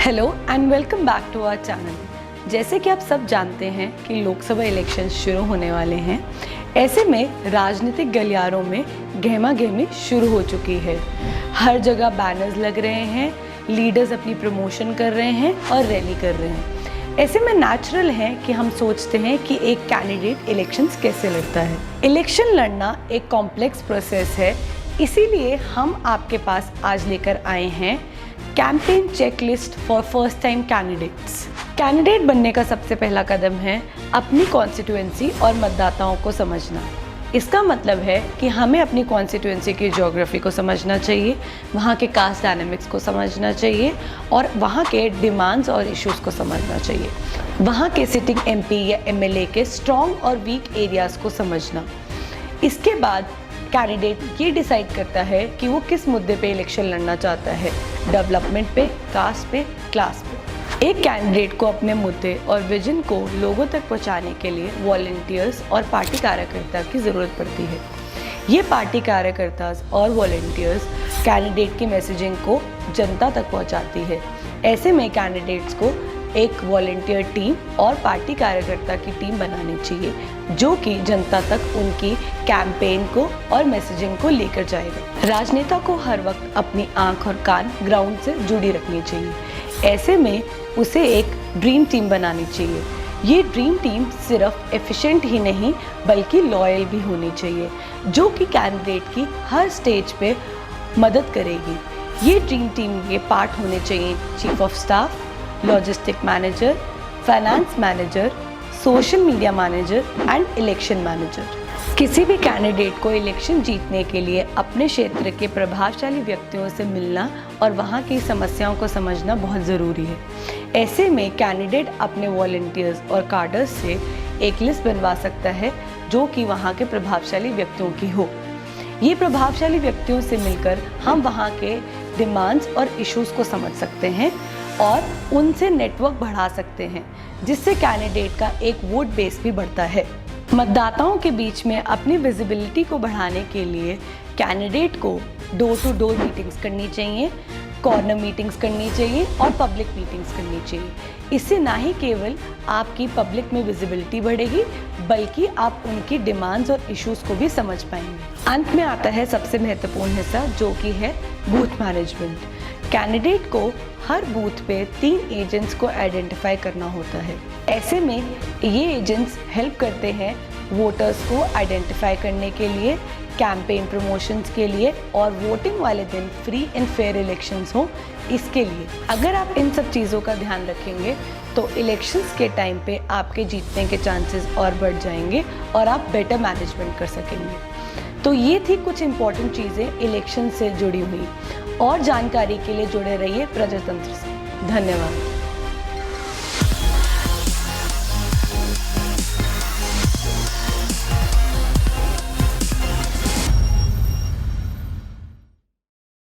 Hello and welcome back to our channel. जैसे कि आप सब जानते हैं कि लोकसभा इलेक्शन शुरू होने वाले हैं, ऐसे में राजनीतिक गलियारों में गहमागहमी शुरू हो चुकी है। हर जगह बैनर्स लग रहे हैं, लीडर्स अपनी प्रमोशन कर रहे हैं और रैली कर रहे हैं। ऐसे में नेचुरल है कि हम सोचते हैं कि एक कैंडिडेट इलेक्शंस कैसे लड़ता है। इलेक्शन लड़ना एक कॉम्प्लेक्स प्रोसेस है, इसीलिए हम आपके पास आज लेकर आए हैं campaign checklist for first time candidates. Candidate बनने का सबसे पहला कदम है अपनी कॉन्स्टिट्यूएंसी और मतदाताओं को समझना। इसका मतलब है कि हमें अपनी कॉन्स्टिट्यूएंसी की ज्योग्राफी को समझना चाहिए, वहाँ के कास्ट डायनामिक्स को समझना चाहिए और वहाँ के डिमांड्स और इश्यूज़ को समझना चाहिए। वहाँ के सिटिंग एमपी या एमएलए के स्ट्रॉन्ग और वीक एरियाज़ को समझना। इसके बाद कैंडिडेट ये डिसाइड करता है कि वो किस मुद्दे पे इलेक्शन लड़ना चाहता है, डेवलपमेंट पे, कास्ट पे, क्लास पे। एक कैंडिडेट को अपने मुद्दे और विजन को लोगों तक पहुंचाने के लिए वॉलंटियर्स और पार्टी कार्यकर्ता की ज़रूरत पड़ती है। ये पार्टी कार्यकर्ता और वॉलंटियर्स कैंडिडेट की मैसेजिंग को जनता तक पहुंचाती है। ऐसे में कैंडिडेट्स को एक वॉलंटियर टीम और पार्टी कार्यकर्ता की टीम बनानी चाहिए, जो कि जनता तक उनकी कैंपेन को और मैसेजिंग को लेकर जाएगा। राजनेता को हर वक्त अपनी आंख और कान ग्राउंड से जुड़ी रखनी चाहिए। ऐसे में उसे एक ड्रीम टीम बनानी चाहिए। ये ड्रीम टीम सिर्फ एफिशिएंट ही नहीं बल्कि लॉयल भी होनी चाहिए, जो कि कैंडिडेट की हर स्टेज पे मदद करेगी। ये ड्रीम टीम के पार्ट होने चाहिए chief of staff, logistic manager, finance manager, social media manager and election manager. किसी भी कैंडिडेट को इलेक्शन जीतने के लिए अपने क्षेत्र के प्रभावशाली व्यक्तियों से मिलना और वहाँ की समस्याओं को समझना बहुत ज़रूरी है। ऐसे में कैंडिडेट अपने वॉलंटियर्स और कार्डर्स से एक लिस्ट बनवा सकता है, जो कि वहाँ के प्रभावशाली व्यक्तियों की हो। ये प्रभावशाली व्यक्तियों से मिलकर हम वहाँ के डिमांड्स और इश्यूज़ को समझ सकते हैं और उनसे नेटवर्क बढ़ा सकते हैं, जिससे कैंडिडेट का एक वोट बेस भी बढ़ता है। मतदाताओं के बीच में अपनी विजिबिलिटी को बढ़ाने के लिए कैंडिडेट को डोर टू डोर मीटिंग्स करनी चाहिए, कॉर्नर मीटिंग्स करनी चाहिए और पब्लिक मीटिंग्स करनी चाहिए। इससे ना ही केवल आपकी पब्लिक में विजिबिलिटी बढ़ेगी, बल्कि आप उनकी डिमांड्स और इश्यूज़ को भी समझ पाएंगे। अंत में आता है सबसे महत्वपूर्ण हिस्सा, जो कि है बूथ मैनेजमेंट। कैंडिडेट को हर बूथ पे 3 एजेंट्स को आइडेंटिफाई करना होता है। ऐसे में ये एजेंट्स हेल्प करते हैं वोटर्स को आइडेंटिफाई करने के लिए, कैंपेन प्रमोशंस के लिए और वोटिंग वाले दिन फ्री एंड फेयर इलेक्शंस हो, इसके लिए। अगर आप इन सब चीज़ों का ध्यान रखेंगे तो इलेक्शंस के टाइम पे आपके जीतने के चांसेस और बढ़ जाएंगे और आप बेटर मैनेजमेंट कर सकेंगे। तो ये थी कुछ इम्पॉर्टेंट चीज़ें इलेक्शन से जुड़ी हुई। और जानकारी के लिए जुड़े रहिए प्रजातंत्र से। धन्यवाद।